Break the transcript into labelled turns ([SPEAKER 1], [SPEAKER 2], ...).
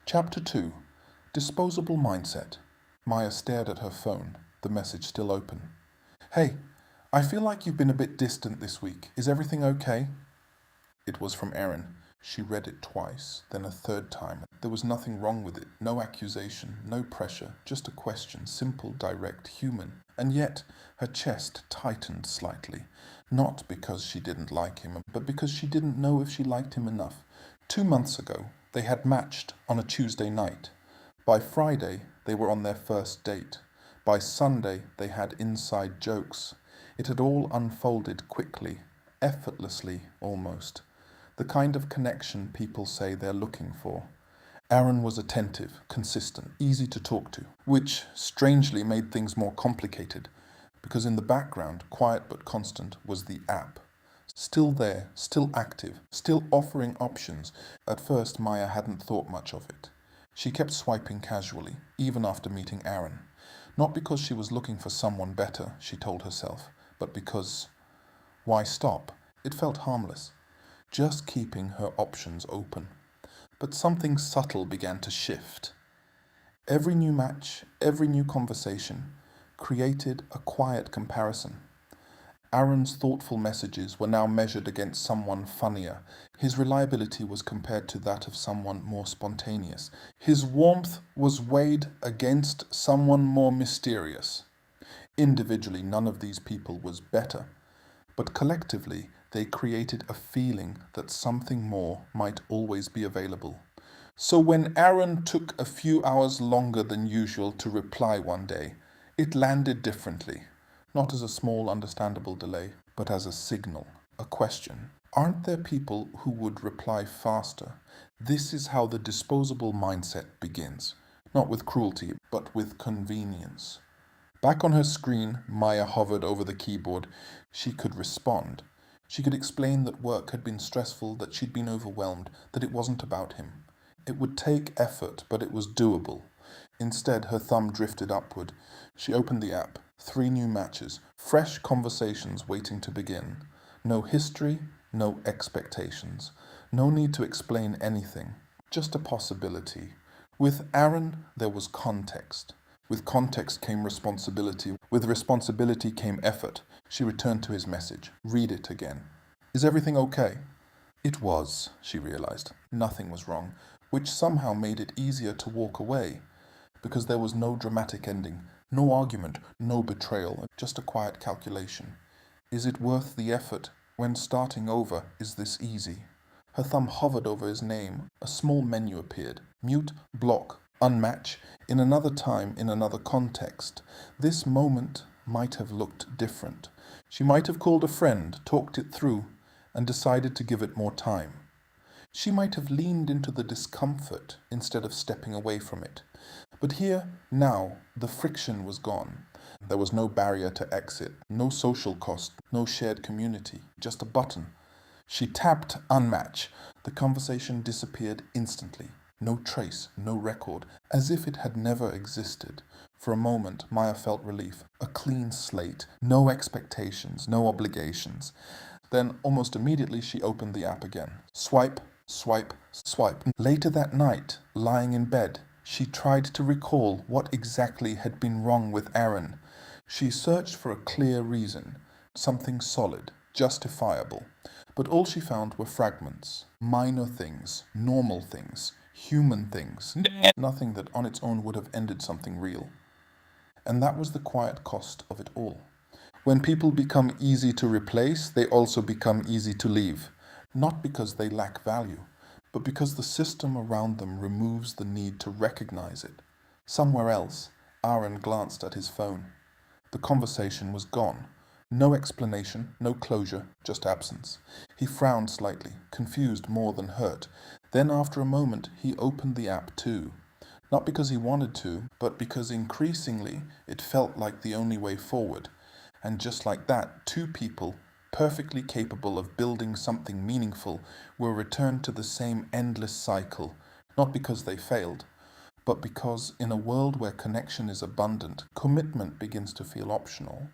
[SPEAKER 1] Chapter 2. Disposable Mindset. Maya stared at her phone, the message still open. Hey, I feel like you've been a bit distant this week. Is everything okay? It was from Erin. She read it twice, then a third time. There was nothing wrong with it. No accusation, no pressure, just a question, simple, direct, human. And yet, her chest tightened slightly. Not because she didn't like him, but because she didn't know if she liked him enough. 2 months ago, they had matched on a Tuesday night. By Friday, they were on their first date. By Sunday, they had inside jokes. It had all unfolded quickly, effortlessly almost. The kind of connection people say they're looking for. Aaron was attentive, consistent, easy to talk to, which strangely made things more complicated, because in the background, quiet but constant, was the app. Still there, still active, still offering options. At first, Maya hadn't thought much of it. She kept swiping casually, even after meeting Aaron. Not because she was looking for someone better, she told herself, but because... Why stop? It felt harmless. Just keeping her options open. But something subtle began to shift. Every new match, every new conversation, created a quiet comparison. Aaron's thoughtful messages were now measured against someone funnier. His reliability was compared to that of someone more spontaneous. His warmth was weighed against someone more mysterious. Individually, none of these people was better, but collectively, they created a feeling that something more might always be available. So when Aaron took a few hours longer than usual to reply one day, it landed differently. Not as a small, understandable delay, but as a signal, a question. Aren't there people who would reply faster? This is how the disposable mindset begins. Not with cruelty, but with convenience. Back on her screen, Maya hovered over the keyboard. She could respond. She could explain that work had been stressful, that she'd been overwhelmed, that it wasn't about him. It would take effort, but it was doable. Instead, her thumb drifted upward. She opened the app. 3 new matches, fresh conversations waiting to begin. No history, no expectations. No need to explain anything, just a possibility. With Aaron, there was context. With context came responsibility. With responsibility came effort. She returned to his message. Read it again. Is everything okay? It was, she realized. Nothing was wrong, which somehow made it easier to walk away, because there was no dramatic ending. No argument, no betrayal, just a quiet calculation. Is it worth the effort? When starting over, is this easy? Her thumb hovered over his name. A small menu appeared. Mute, block, unmatch. In another time, in another context, this moment might have looked different. She might have called a friend, talked it through, and decided to give it more time. She might have leaned into the discomfort instead of stepping away from it. But here, now, the friction was gone. There was no barrier to exit, no social cost, no shared community, just a button. She tapped unmatch. The conversation disappeared instantly. No trace, no record, as if it had never existed. For a moment, Maya felt relief. A clean slate, no expectations, no obligations. Then, almost immediately, she opened the app again. Swipe, swipe, swipe. Later that night, lying in bed, she tried to recall what exactly had been wrong with Aaron. She searched for a clear reason, something solid, justifiable. But all she found were fragments, minor things, normal things, human things. Nothing that on its own would have ended something real. And that was the quiet cost of it all. When people become easy to replace, they also become easy to leave. Not because they lack value, but because the system around them removes the need to recognize it. Somewhere else, Aaron glanced at his phone. The conversation was gone. No explanation, no closure, just absence. He frowned slightly, confused more than hurt. Then after a moment, he opened the app too. Not because he wanted to, but because increasingly it felt like the only way forward. And just like that, 2 people, perfectly capable of building something meaningful, were returned to the same endless cycle, not because they failed, but because in a world where connection is abundant, commitment begins to feel optional.